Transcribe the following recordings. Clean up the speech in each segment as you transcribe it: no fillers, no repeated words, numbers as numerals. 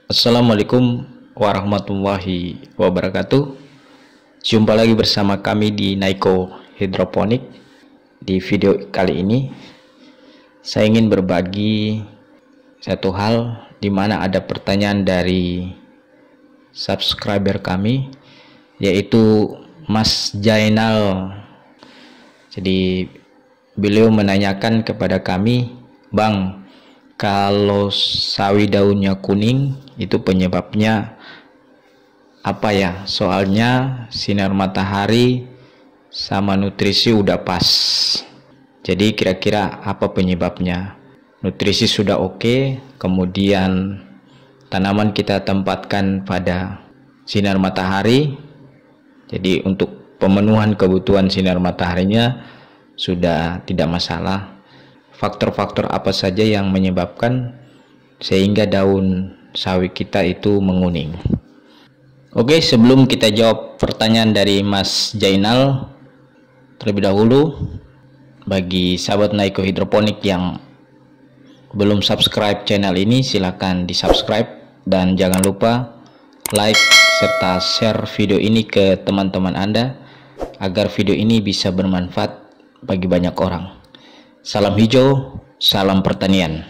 Assalamualaikum warahmatullahi wabarakatuh. Jumpa lagi bersama kami di Naiko Hidroponik. Di video kali ini saya ingin berbagi satu hal di mana ada pertanyaan dari subscriber kami, yaitu Mas Jainal. Jadi beliau menanyakan kepada kami, "Bang, kalau sawi daunnya kuning itu penyebabnya apa ya? Soalnya sinar matahari sama nutrisi udah pas. Jadi kira-kira apa penyebabnya? Nutrisi sudah oke, kemudian tanaman kita tempatkan pada sinar matahari. Jadi untuk pemenuhan kebutuhan sinar mataharinya sudah tidak masalah. Faktor-faktor apa saja yang menyebabkan sehingga daun sawi kita itu menguning?" Oke, sebelum kita jawab pertanyaan dari Mas Jainal, terlebih dahulu bagi sahabat Naiko Hidroponik yang belum subscribe channel ini, silahkan di subscribe dan jangan lupa like serta share video ini ke teman-teman Anda agar video ini bisa bermanfaat bagi banyak orang. Salam hijau, salam pertanian.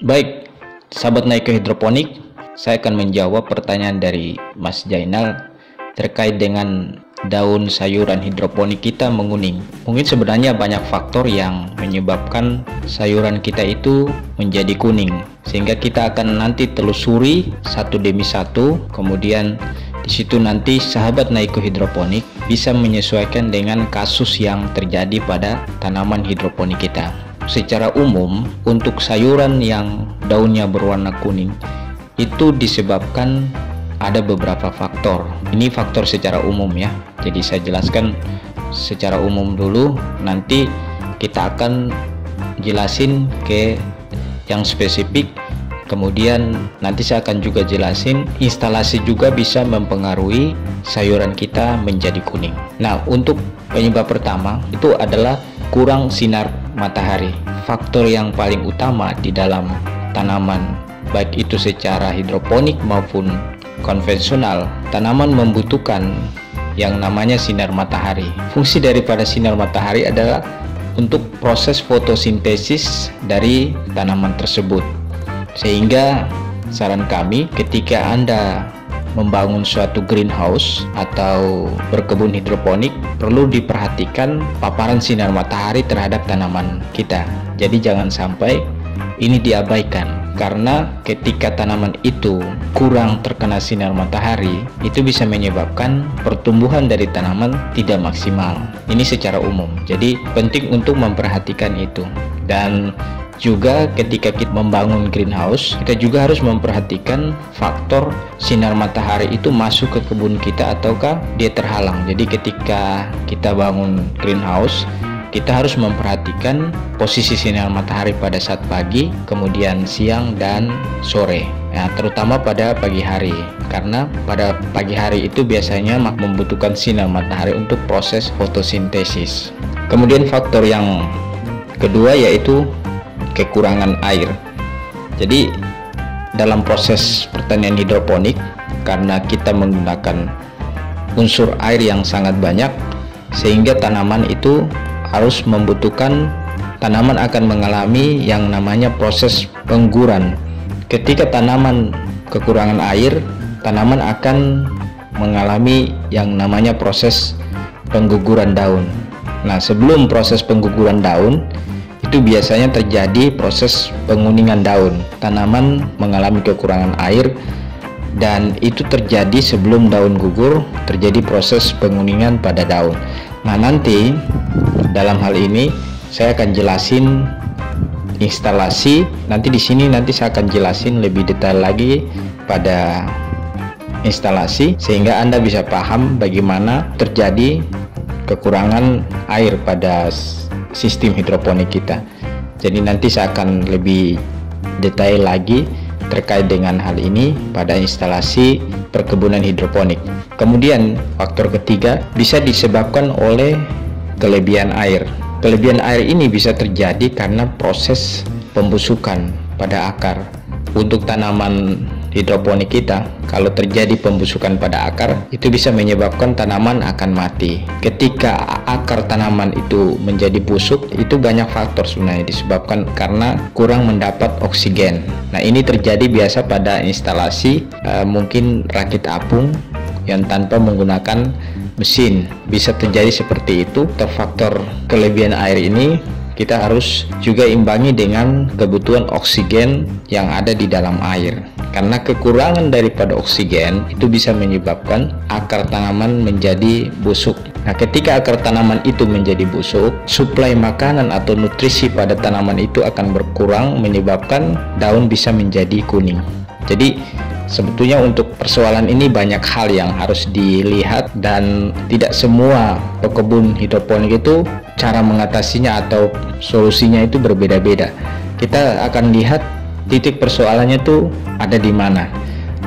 Baik, sahabat Naiko Hidroponik, saya akan menjawab pertanyaan dari Mas Jainal terkait dengan daun sayuran hidroponik kita menguning. Mungkin sebenarnya banyak faktor yang menyebabkan sayuran kita itu menjadi kuning, sehingga kita akan nanti telusuri satu demi satu. Kemudian di situ nanti sahabat Naiko Hidroponik bisa menyesuaikan dengan kasus yang terjadi pada tanaman hidroponik kita. Secara umum, untuk sayuran yang daunnya berwarna kuning itu disebabkan ada beberapa faktor. Ini faktor secara umum ya. Jadi saya jelaskan secara umum dulu, nanti kita akan jelasin ke yang spesifik. Kemudian nanti saya akan juga jelasin instalasi juga bisa mempengaruhi sayuran kita menjadi kuning. Nah, untuk penyebab pertama itu adalah kurang sinar matahari. Faktor yang paling utama di dalam tanaman, baik itu secara hidroponik maupun konvensional, tanaman membutuhkan yang namanya sinar matahari. Fungsi daripada sinar matahari adalah untuk proses fotosintesis dari tanaman tersebut. Sehingga saran kami, ketika Anda membangun suatu greenhouse atau berkebun hidroponik, perlu diperhatikan paparan sinar matahari terhadap tanaman kita. Jadi jangan sampai ini diabaikan, karena ketika tanaman itu kurang terkena sinar matahari, itu bisa menyebabkan pertumbuhan dari tanaman tidak maksimal. Ini secara umum, jadi penting untuk memperhatikan itu. Dan juga ketika kita membangun greenhouse, kita juga harus memperhatikan faktor sinar matahari itu masuk ke kebun kita ataukah dia terhalang. Jadi ketika kita bangun greenhouse, kita harus memperhatikan posisi sinar matahari pada saat pagi, kemudian siang dan sore. Ya, terutama pada pagi hari, karena pada pagi hari itu biasanya membutuhkan sinar matahari untuk proses fotosintesis. Kemudian faktor yang kedua yaitu kekurangan air. Jadi dalam proses pertanian hidroponik, karena kita menggunakan unsur air yang sangat banyak, sehingga tanaman itu harus membutuhkan, tanaman akan mengalami yang namanya proses pengguguran. Ketika tanaman kekurangan air, tanaman akan mengalami yang namanya proses pengguguran daun. Nah, sebelum proses pengguguran daun itu biasanya terjadi proses penguningan daun. Tanaman mengalami kekurangan air dan itu terjadi sebelum daun gugur, terjadi proses penguningan pada daun. Nah, nanti dalam hal ini saya akan jelasin instalasi. Nanti di sini saya akan jelasin lebih detail lagi pada instalasi, sehingga Anda bisa paham bagaimana terjadi kekurangan air pada sistem hidroponik kita. Jadi nanti saya akan lebih detail lagi terkait dengan hal ini pada instalasi perkebunan hidroponik. Kemudian faktor ketiga bisa disebabkan oleh kelebihan air. Kelebihan air ini bisa terjadi karena proses pembusukan pada akar. Untuk tanaman hidroponik kita, kalau terjadi pembusukan pada akar, itu bisa menyebabkan tanaman akan mati. Ketika akar tanaman itu menjadi busuk, itu banyak faktor sebenarnya disebabkan karena kurang mendapat oksigen. Nah, ini terjadi biasa pada instalasi mungkin rakit apung yang tanpa menggunakan mesin. Bisa terjadi seperti itu. Faktor kelebihan air ini kita harus juga imbangi dengan kebutuhan oksigen yang ada di dalam air. Karena kekurangan daripada oksigen itu bisa menyebabkan akar tanaman menjadi busuk. Nah, ketika akar tanaman itu menjadi busuk, suplai makanan atau nutrisi pada tanaman itu akan berkurang, menyebabkan daun bisa menjadi kuning. Jadi sebetulnya untuk persoalan ini banyak hal yang harus dilihat, dan tidak semua pekebun hidroponik itu cara mengatasinya atau solusinya itu berbeda-beda. Kita akan lihat titik persoalannya tuh ada di mana.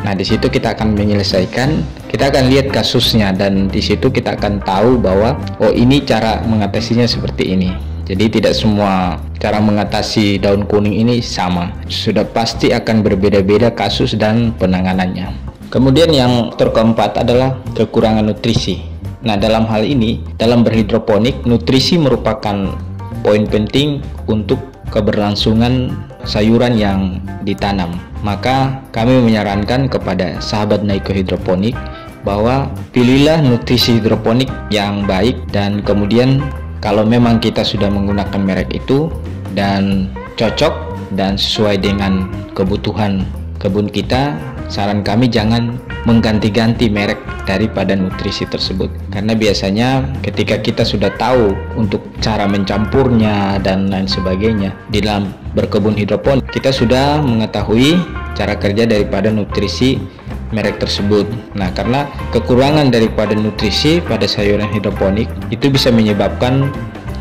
Nah, di situ kita akan menyelesaikan, kita akan lihat kasusnya, dan di situ kita akan tahu bahwa oh, ini cara mengatasinya seperti ini. Jadi tidak semua cara mengatasi daun kuning ini sama. Sudah pasti akan berbeda-beda kasus dan penanganannya. Kemudian yang keempat adalah kekurangan nutrisi. Nah, dalam hal ini, dalam berhidroponik, nutrisi merupakan poin penting untuk keberlangsungan sayuran yang ditanam. Maka kami menyarankan kepada sahabat Naiko Hidroponik bahwa pilihlah nutrisi hidroponik yang baik, dan kemudian kalau memang kita sudah menggunakan merek itu dan cocok dan sesuai dengan kebutuhan kebun kita, saran kami jangan mengganti-ganti merek daripada nutrisi tersebut. Karena biasanya ketika kita sudah tahu untuk cara mencampurnya dan lain sebagainya di dalam berkebun hidroponik, kita sudah mengetahui cara kerja daripada nutrisi merek tersebut. Nah, karena kekurangan daripada nutrisi pada sayuran hidroponik itu bisa menyebabkan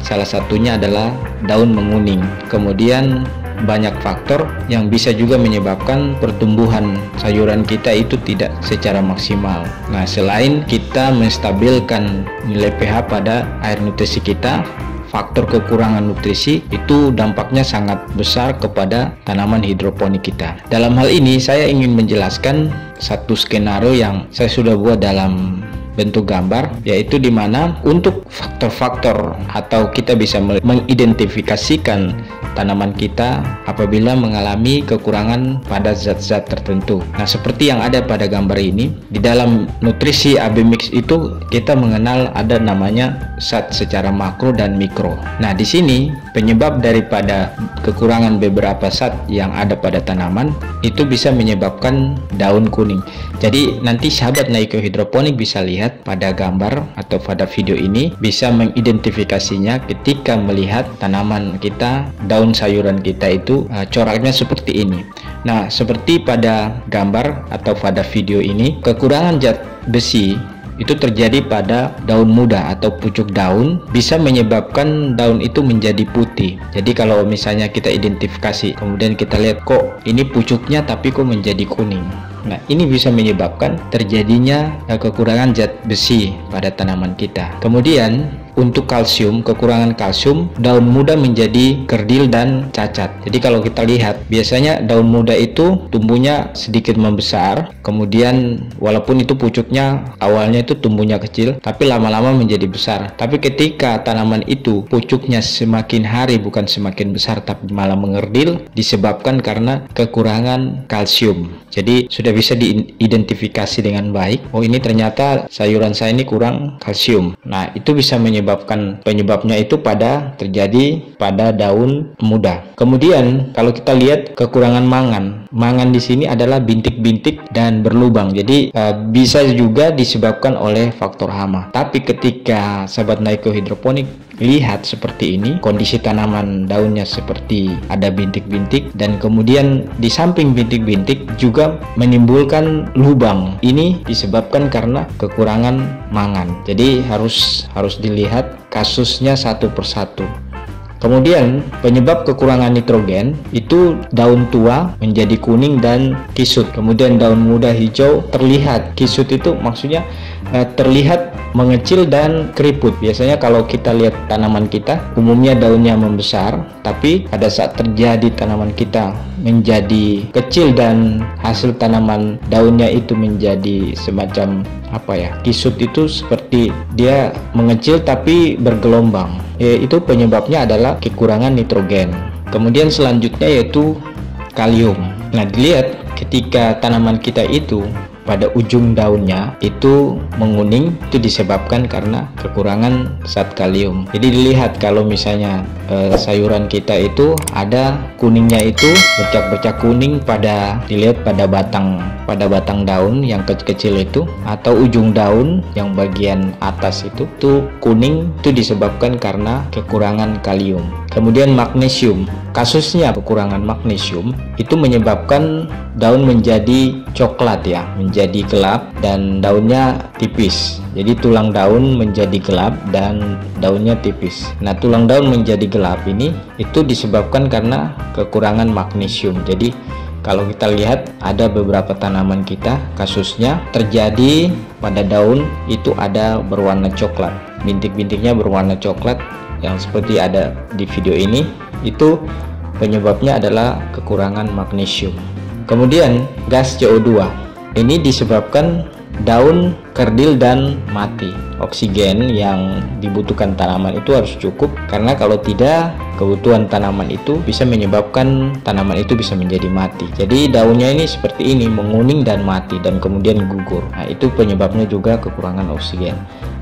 salah satunya adalah daun menguning. Kemudian banyak faktor yang bisa juga menyebabkan pertumbuhan sayuran kita itu tidak secara maksimal. Nah, selain kita menstabilkan nilai pH pada air nutrisi kita, faktor kekurangan nutrisi itu dampaknya sangat besar kepada tanaman hidroponik kita. Dalam hal ini saya ingin menjelaskan satu skenario yang saya sudah buat dalam bentuk gambar, yaitu dimana untuk faktor-faktor atau kita bisa mengidentifikasikan tanaman kita apabila mengalami kekurangan pada zat-zat tertentu. Nah, seperti yang ada pada gambar ini, di dalam nutrisi AB Mix itu kita mengenal ada namanya zat secara makro dan mikro. Nah, di sini penyebab daripada kekurangan beberapa zat yang ada pada tanaman itu bisa menyebabkan daun kuning. Jadi nanti sahabat Naiko Hidroponik bisa lihat pada gambar atau pada video ini, bisa mengidentifikasinya ketika melihat tanaman kita, daun sayuran kita itu coraknya seperti ini. Nah, seperti pada gambar atau pada video ini, kekurangan zat besi itu terjadi pada daun muda atau pucuk daun, bisa menyebabkan daun itu menjadi putih. Jadi kalau misalnya kita identifikasi, kemudian kita lihat kok ini pucuknya tapi kok menjadi kuning. Nah, ini bisa menyebabkan terjadinya kekurangan zat besi pada tanaman kita. Kemudian untuk kalsium, kekurangan kalsium, daun muda menjadi kerdil dan cacat. Jadi kalau kita lihat, biasanya daun muda itu tumbuhnya sedikit membesar, kemudian walaupun itu pucuknya awalnya itu tumbuhnya kecil, tapi lama-lama menjadi besar. Tapi ketika tanaman itu pucuknya semakin hari bukan semakin besar tapi malah mengerdil, disebabkan karena kekurangan kalsium. Jadi sudah bisa diidentifikasi dengan baik, oh ini ternyata sayuran saya ini kurang kalsium. Nah, itu bisa penyebabnya itu terjadi pada daun muda. Kemudian kalau kita lihat kekurangan mangan di sini adalah bintik-bintik dan berlubang. Jadi bisa juga disebabkan oleh faktor hama. Tapi ketika sahabat Naiko Hidroponik lihat seperti ini, kondisi tanaman daunnya seperti ada bintik-bintik, dan kemudian di samping bintik-bintik juga menimbulkan lubang. Ini disebabkan karena kekurangan mangan. Jadi harus dilihat kasusnya satu persatu. Kemudian penyebab kekurangan nitrogen itu daun tua menjadi kuning dan kisut. Kemudian daun muda hijau terlihat. Kisut itu maksudnya terlihat mengecil dan keriput. Biasanya kalau kita lihat tanaman kita, umumnya daunnya membesar, tapi pada saat terjadi tanaman kita menjadi kecil dan hasil tanaman daunnya itu menjadi semacam kisut, itu seperti dia mengecil tapi bergelombang. Itu penyebabnya adalah kekurangan nitrogen. Kemudian selanjutnya yaitu kalium. Nah, dilihat ketika tanaman kita itu pada ujung daunnya itu menguning, itu disebabkan karena kekurangan zat kalium. Jadi dilihat kalau misalnya sayuran kita itu ada kuningnya, itu bercak-bercak kuning dilihat pada batang daun yang kecil-kecil itu, atau ujung daun yang bagian atas itu kuning, itu disebabkan karena kekurangan kalium. Kemudian magnesium. Kasusnya kekurangan magnesium itu menyebabkan daun menjadi coklat menjadi gelap dan daunnya tipis. Jadi tulang daun menjadi gelap dan daunnya tipis. Nah, tulang daun menjadi gelap ini itu disebabkan karena kekurangan magnesium. Jadi kalau kita lihat ada beberapa tanaman kita kasusnya terjadi pada daun itu ada berwarna coklat. Bintik-bintiknya berwarna coklat yang seperti ada di video ini, itu penyebabnya adalah kekurangan magnesium. Kemudian gas CO2 ini disebabkan daun kerdil dan mati. Oksigen yang dibutuhkan tanaman itu harus cukup, karena kalau tidak, kebutuhan tanaman itu bisa menyebabkan tanaman itu bisa menjadi mati. Jadi daunnya ini seperti ini, menguning dan mati dan kemudian gugur. Nah, itu penyebabnya juga kekurangan oksigen.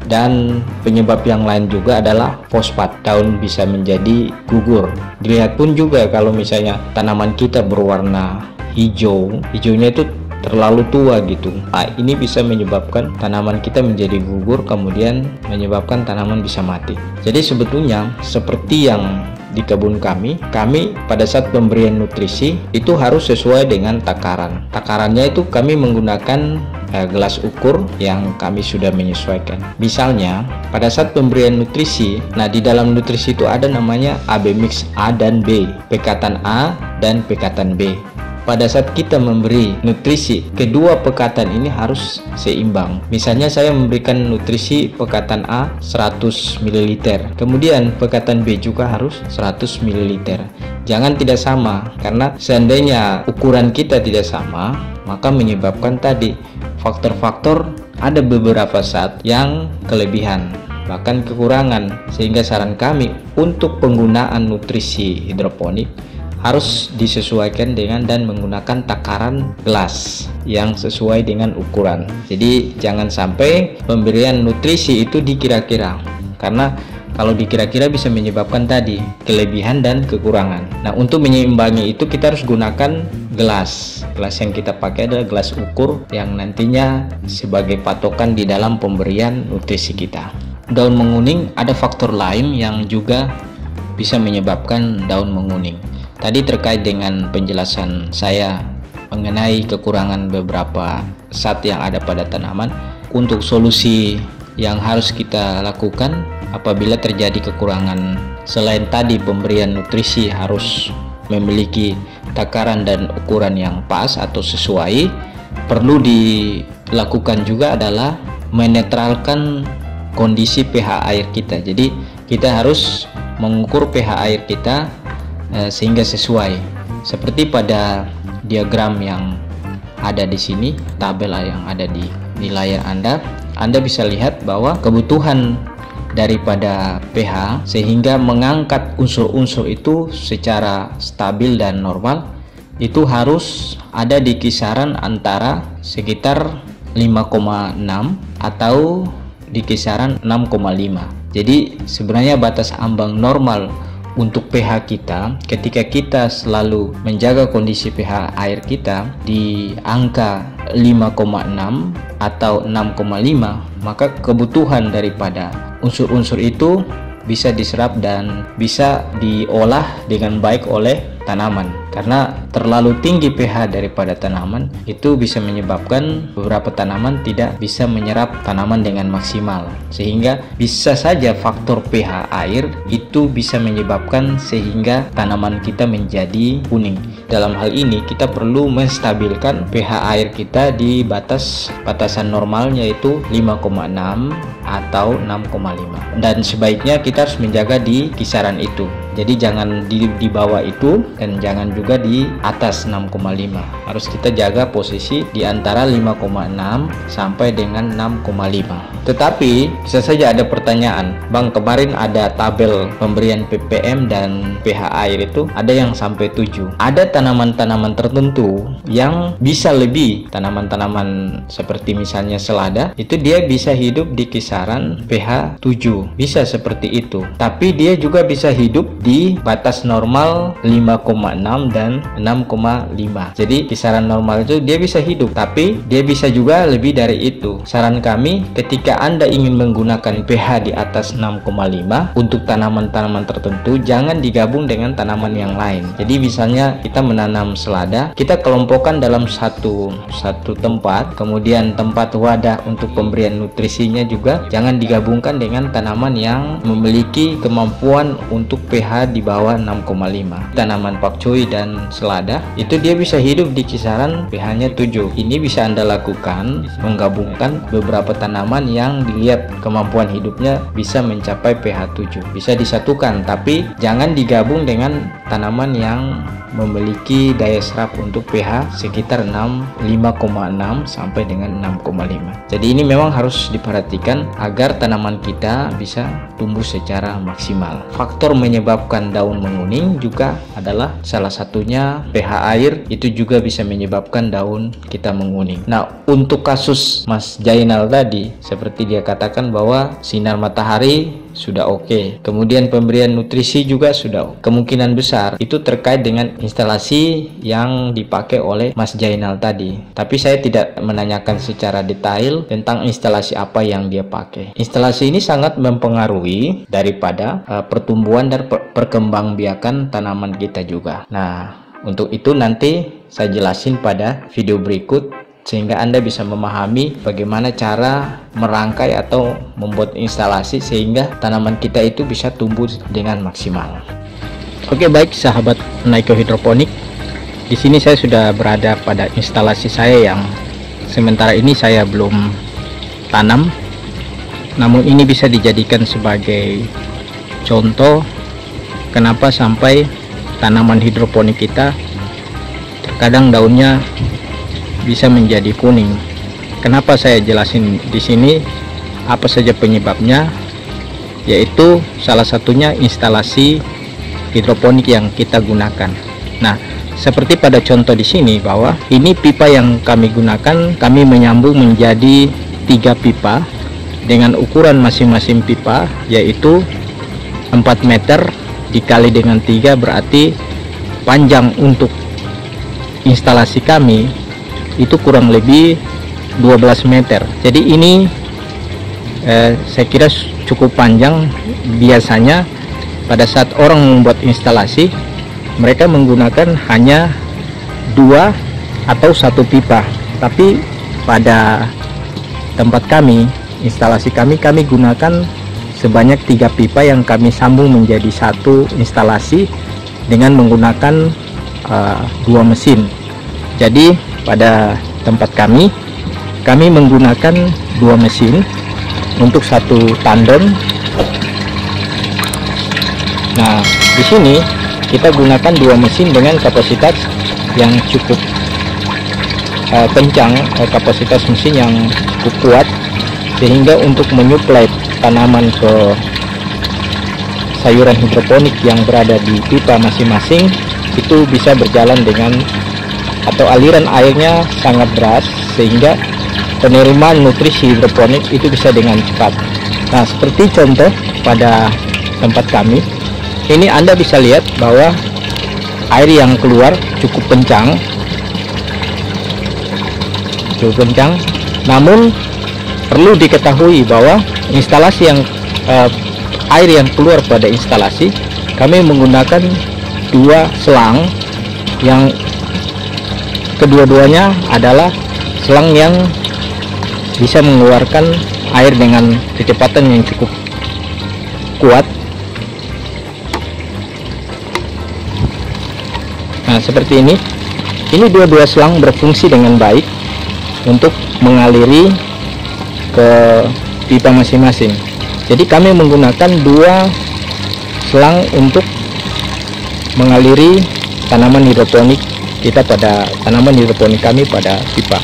Dan penyebab yang lain juga adalah fosfat, daun bisa menjadi gugur. Dilihat pun juga kalau misalnya tanaman kita berwarna hijaunya itu terlalu tua gitu. Nah, ini bisa menyebabkan tanaman kita menjadi gugur, kemudian menyebabkan tanaman bisa mati. Jadi sebetulnya seperti yang di kebun kami pada saat pemberian nutrisi itu harus sesuai dengan takaran. Takarannya itu kami menggunakan gelas ukur yang kami sudah menyesuaikan. Misalnya pada saat pemberian nutrisi, nah di dalam nutrisi itu ada namanya AB mix A dan B, pekatan A dan pekatan B. Pada saat kita memberi nutrisi, kedua pekatan ini harus seimbang. Misalnya saya memberikan nutrisi pekatan A 100 ml, kemudian pekatan B juga harus 100 ml. Jangan tidak sama, karena seandainya ukuran kita tidak sama, maka menyebabkan tadi faktor-faktor ada beberapa saat yang kelebihan, bahkan kekurangan. Sehingga saran kami untuk penggunaan nutrisi hidroponik harus disesuaikan dengan dan menggunakan takaran gelas yang sesuai dengan ukuran. Jadi jangan sampai pemberian nutrisi itu dikira-kira, karena kalau dikira-kira bisa menyebabkan tadi kelebihan dan kekurangan. Nah, untuk menyeimbangi itu kita harus gunakan gelas yang kita pakai adalah gelas ukur yang nantinya sebagai patokan di dalam pemberian nutrisi kita. Daun menguning, ada faktor lain yang juga bisa menyebabkan daun menguning. Tadi terkait dengan penjelasan saya mengenai kekurangan beberapa zat yang ada pada tanaman. Untuk solusi yang harus kita lakukan apabila terjadi kekurangan, selain tadi pemberian nutrisi harus memiliki takaran dan ukuran yang pas atau sesuai, perlu dilakukan juga adalah menetralkan kondisi pH air kita. Jadi kita harus mengukur pH air kita sehingga sesuai, seperti pada diagram yang ada di sini, tabel yang ada di layar Anda bisa lihat bahwa kebutuhan daripada pH sehingga mengangkat unsur-unsur itu secara stabil dan normal itu harus ada di kisaran antara sekitar 5,6 atau di kisaran 6,5. Jadi sebenarnya batas ambang normal untuk pH kita, ketika kita selalu menjaga kondisi pH air kita di angka 5,6 atau 6,5, maka kebutuhan daripada unsur-unsur itu bisa diserap dan bisa diolah dengan baik oleh tanaman, karena terlalu tinggi pH daripada tanaman itu bisa menyebabkan beberapa tanaman tidak bisa menyerap tanaman dengan maksimal, sehingga bisa saja faktor pH air itu bisa menyebabkan sehingga tanaman kita menjadi kuning. Dalam hal ini kita perlu menstabilkan pH air kita di batasan normalnya, yaitu 5,6 atau 6,5, dan sebaiknya kita harus menjaga di kisaran itu. Jadi jangan di bawah itu dan jangan juga di atas 6,5. Harus kita jaga posisi di antara 5,6 sampai dengan 6,5. Tetapi bisa saja ada pertanyaan, Bang, kemarin ada tabel pemberian ppm dan pH air itu ada yang sampai 7. Ada tanaman-tanaman tertentu yang bisa lebih. Tanaman-tanaman seperti misalnya selada, itu dia bisa hidup di kisaran pH 7. Bisa seperti itu. Tapi dia juga bisa hidup di batas normal 5,6 dan 6,5. Jadi kisaran normal itu dia bisa hidup, tapi dia bisa juga lebih dari itu. Saran kami, ketika Anda ingin menggunakan pH di atas 6,5 untuk tanaman-tanaman tertentu, jangan digabung dengan tanaman yang lain. Jadi misalnya kita menanam selada, kita kelompokkan dalam satu tempat, kemudian tempat wadah untuk pemberian nutrisinya juga jangan digabungkan dengan tanaman yang memiliki kemampuan untuk pH di bawah 6,5. Tanaman pakcoy dan selada itu dia bisa hidup di kisaran pH-nya 7. Ini bisa Anda lakukan menggabungkan beberapa tanaman yang dilihat kemampuan hidupnya bisa mencapai pH 7. Bisa disatukan, tapi jangan digabung dengan tanaman yang memiliki daya serap untuk pH sekitar 5,6 sampai dengan 6,5. Jadi ini memang harus diperhatikan agar tanaman kita bisa tumbuh secara maksimal. Faktor menyebabkan daun menguning juga adalah salah satunya pH air, itu juga bisa menyebabkan daun kita menguning. Nah, untuk kasus Mas Jainal tadi, seperti dia katakan bahwa sinar matahari sudah oke, kemudian pemberian nutrisi juga sudah, kemungkinan besar itu terkait dengan instalasi yang dipakai oleh Mas Jainal tadi. Tapi saya tidak menanyakan secara detail tentang instalasi apa yang dia pakai. Instalasi ini sangat mempengaruhi daripada pertumbuhan dan perkembangbiakan tanaman kita juga. Nah, untuk itu nanti saya jelasin pada video berikut, sehingga Anda bisa memahami bagaimana cara merangkai atau membuat instalasi sehingga tanaman kita itu bisa tumbuh dengan maksimal. Oke, baik sahabat Naiko Hidroponik, di sini saya sudah berada pada instalasi saya yang sementara ini saya belum tanam, namun ini bisa dijadikan sebagai contoh kenapa sampai tanaman hidroponik kita terkadang daunnya bisa menjadi kuning. Kenapa saya jelasin di sini apa saja penyebabnya, yaitu salah satunya instalasi hidroponik yang kita gunakan. Nah, seperti pada contoh di sini bahwa ini pipa yang kami gunakan, kami menyambung menjadi 3 pipa dengan ukuran masing-masing pipa yaitu 4 meter dikali dengan 3, berarti panjang untuk instalasi kami itu kurang lebih 12 meter. Jadi ini saya kira cukup panjang. Biasanya pada saat orang membuat instalasi, mereka menggunakan hanya 2 atau 1 pipa. Tapi pada tempat kami, instalasi kami gunakan sebanyak 3 pipa yang kami sambung menjadi 1 instalasi dengan menggunakan 2 mesin. Jadi pada tempat kami menggunakan 2 mesin untuk 1 tandon. Nah, di sini kita gunakan 2 mesin dengan kapasitas yang cukup kencang, kapasitas mesin yang cukup kuat, sehingga untuk menyuplai tanaman ke sayuran hidroponik yang berada di pipa masing-masing itu bisa berjalan dengan, atau aliran airnya sangat deras, sehingga penerimaan nutrisi hidroponik itu bisa dengan cepat. Nah, seperti contoh pada tempat kami ini, Anda bisa lihat bahwa air yang keluar cukup kencang, namun perlu diketahui bahwa instalasi yang air yang keluar pada instalasi kami menggunakan dua selang yang kedua-duanya adalah selang yang bisa mengeluarkan air dengan kecepatan yang cukup kuat. Nah, seperti ini dua-dua selang berfungsi dengan baik untuk mengaliri ke pipa masing-masing. Jadi kami menggunakan dua selang untuk mengaliri tanaman hidroponik kita pada tanaman hidroponik kami pada pipa.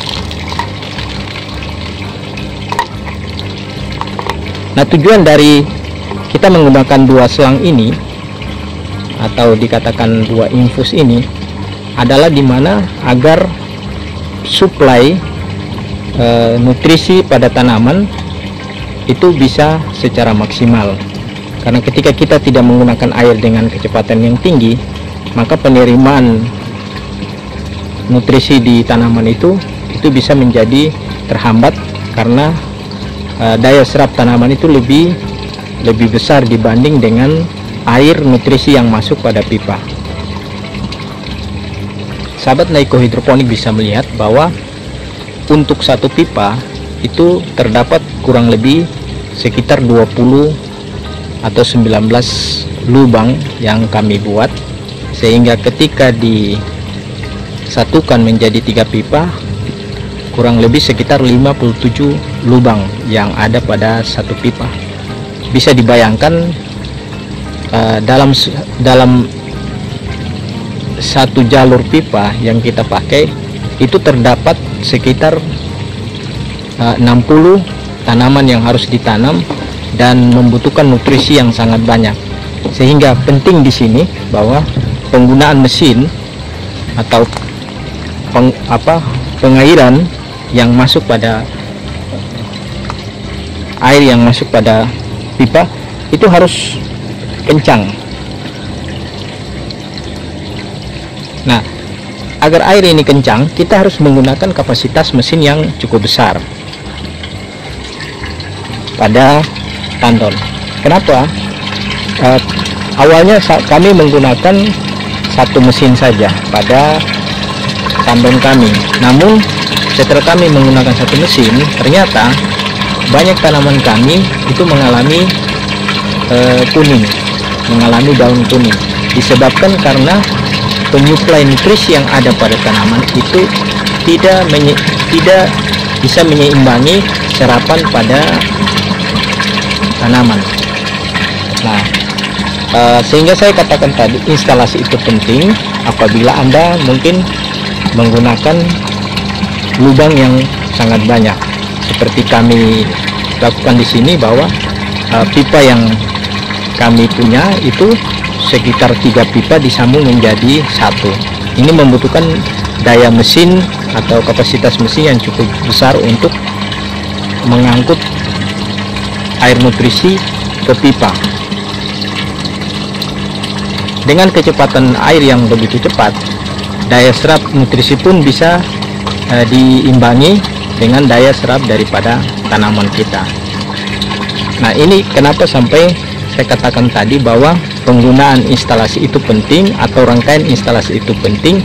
Nah, tujuan dari kita menggunakan dua selang ini atau dikatakan dua infus ini adalah dimana agar suplai nutrisi pada tanaman itu bisa secara maksimal. Karena ketika kita tidak menggunakan air dengan kecepatan yang tinggi, maka penerimaan nutrisi di tanaman itu bisa menjadi terhambat karena daya serap tanaman itu lebih besar dibanding dengan air nutrisi yang masuk pada pipa. Sahabat Naiko hidroponik bisa melihat bahwa untuk satu pipa itu terdapat kurang lebih sekitar 20 atau 19 lubang yang kami buat, sehingga ketika disatukan menjadi 3 pipa kurang lebih sekitar 57 lubang yang ada pada satu pipa. Bisa dibayangkan dalam satu jalur pipa yang kita pakai itu terdapat sekitar 60 tanaman yang harus ditanam dan membutuhkan nutrisi yang sangat banyak. Sehingga penting di sini bahwa penggunaan mesin atau pengairan yang masuk pada air yang masuk pada pipa itu harus kencang. Nah, agar air ini kencang, kita harus menggunakan kapasitas mesin yang cukup besar pada tandon. Kenapa? Awalnya kami menggunakan satu mesin saja pada tandon kami. Namun setelah kami menggunakan satu mesin, ternyata banyak tanaman kami itu mengalami kuning, mengalami daun kuning, disebabkan karena penyuplai nutrisi yang ada pada tanaman itu tidak bisa menyeimbangi serapan pada tanaman. Nah, sehingga saya katakan tadi instalasi itu penting apabila Anda mungkin menggunakan lubang yang sangat banyak seperti kami lakukan di sini, bahwa pipa yang kami punya itu sekitar 3 pipa disambung menjadi satu. Ini membutuhkan daya mesin atau kapasitas mesin yang cukup besar untuk mengangkut air nutrisi ke pipa. Dengan kecepatan air yang begitu cepat, daya serap nutrisi pun bisa diimbangi dengan daya serap daripada tanaman kita. Nah, ini kenapa sampai saya katakan tadi bahwa penggunaan instalasi itu penting atau rangkaian instalasi itu penting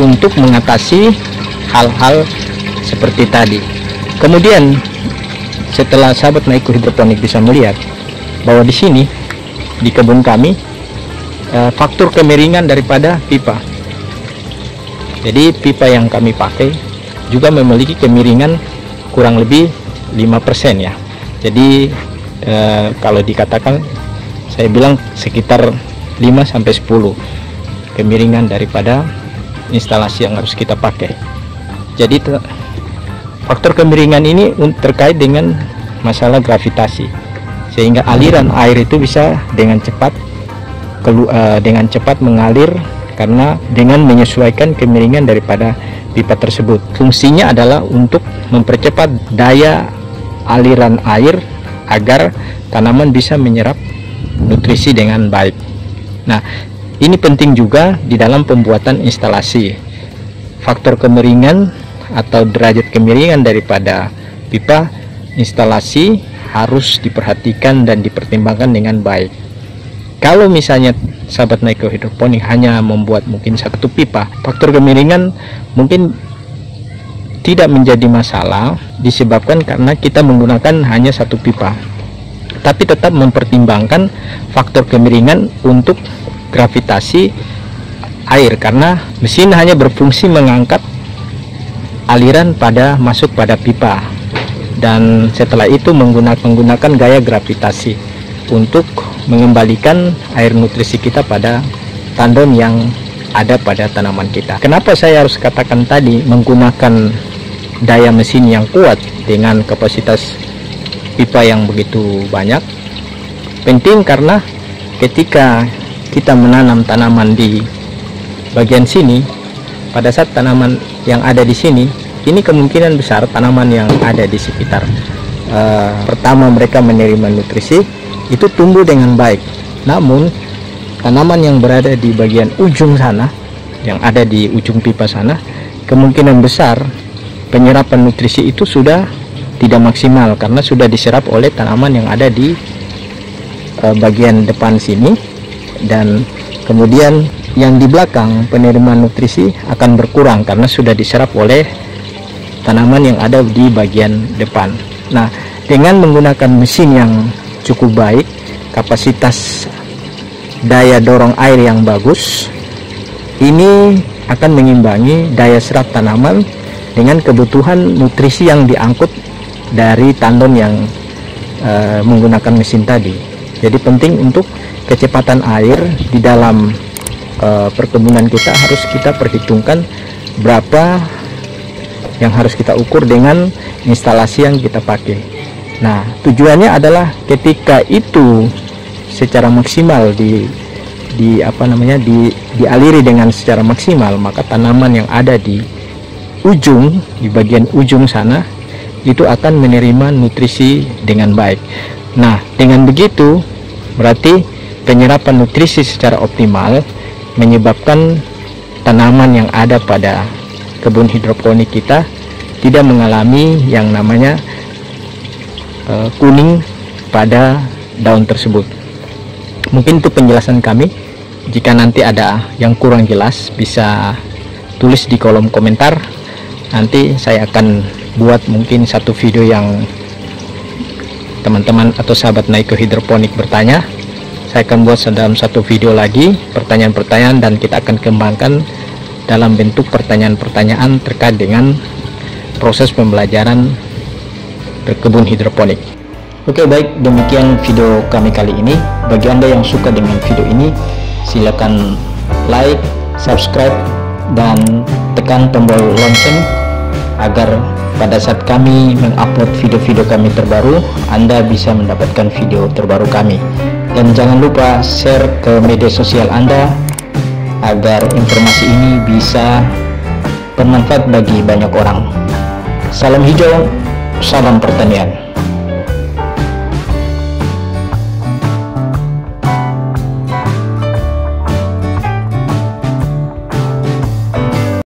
untuk mengatasi hal-hal seperti tadi. Kemudian setelah sahabat Naiko hidroponik bisa melihat bahwa di sini di kebun kami faktor kemiringan daripada pipa. Jadi pipa yang kami pakai juga memiliki kemiringan kurang lebih 5% ya. Jadi kalau dikatakan saya bilang sekitar 5-10 kemiringan daripada instalasi yang harus kita pakai. Jadi faktor kemiringan ini terkait dengan masalah gravitasi, sehingga aliran air itu bisa dengan cepat mengalir karena dengan menyesuaikan kemiringan daripada pipa tersebut. Fungsinya adalah untuk mempercepat daya aliran air agar tanaman bisa menyerap nutrisi dengan baik. Nah, ini penting juga di dalam pembuatan instalasi. Faktor kemiringan atau derajat kemiringan daripada pipa instalasi harus diperhatikan dan dipertimbangkan dengan baik. Kalau misalnya sahabat Naiko hidroponik hanya membuat mungkin satu pipa, faktor kemiringan mungkin tidak menjadi masalah disebabkan karena kita menggunakan hanya satu pipa, tapi tetap mempertimbangkan faktor kemiringan untuk gravitasi air, karena mesin hanya berfungsi mengangkat aliran masuk pada pipa, dan setelah itu menggunakan gaya gravitasi untuk mengembalikan air nutrisi kita pada tandon yang ada pada tanaman kita. Kenapa saya harus katakan tadi menggunakan daya mesin yang kuat dengan kapasitas pipa yang begitu banyak? Penting karena ketika kita menanam tanaman di bagian sini, pada saat tanaman yang ada di sini, ini kemungkinan besar tanaman yang ada di sekitar pertama mereka menerima nutrisi itu tumbuh dengan baik. Namun tanaman yang berada di bagian ujung sana, yang ada di ujung pipa sana, kemungkinan besar penyerapan nutrisi itu sudah tidak maksimal karena sudah diserap oleh tanaman yang ada di bagian depan sini, dan kemudian yang di belakang penerimaan nutrisi akan berkurang karena sudah diserap oleh tanaman yang ada di bagian depan. Nah, dengan menggunakan mesin yang cukup baik, kapasitas daya dorong air yang bagus, ini akan mengimbangi daya serap tanaman dengan kebutuhan nutrisi yang diangkut dari tandon yang menggunakan mesin tadi. Jadi penting untuk kecepatan air di dalam perkebunan kita harus kita perhitungkan berapa yang harus kita ukur dengan instalasi yang kita pakai. Nah, tujuannya adalah ketika itu secara maksimal dialiri dengan secara maksimal, maka tanaman yang ada di bagian ujung sana itu akan menerima nutrisi dengan baik. Nah, dengan begitu berarti penyerapan nutrisi secara optimal menyebabkan tanaman yang ada pada kebun hidroponik kita tidak mengalami yang namanya kuning pada daun tersebut. Mungkin itu penjelasan kami. Jika nanti ada yang kurang jelas bisa tulis di kolom komentar. Nanti saya akan buat mungkin satu video yang teman-teman atau sahabat Naiko hidroponik bertanya. Saya akan buat dalam satu video lagi pertanyaan-pertanyaan, dan kita akan kembangkan dalam bentuk pertanyaan-pertanyaan terkait dengan proses pembelajaran berkebun hidroponik. Oke, baik, demikian video kami kali ini. Bagi Anda yang suka dengan video ini, silakan like, subscribe, dan tekan tombol lonceng agar pada saat kami mengupload video-video kami terbaru, Anda bisa mendapatkan video terbaru kami. Dan jangan lupa share ke media sosial Anda agar informasi ini bisa bermanfaat bagi banyak orang. Salam hijau, salam pertanian.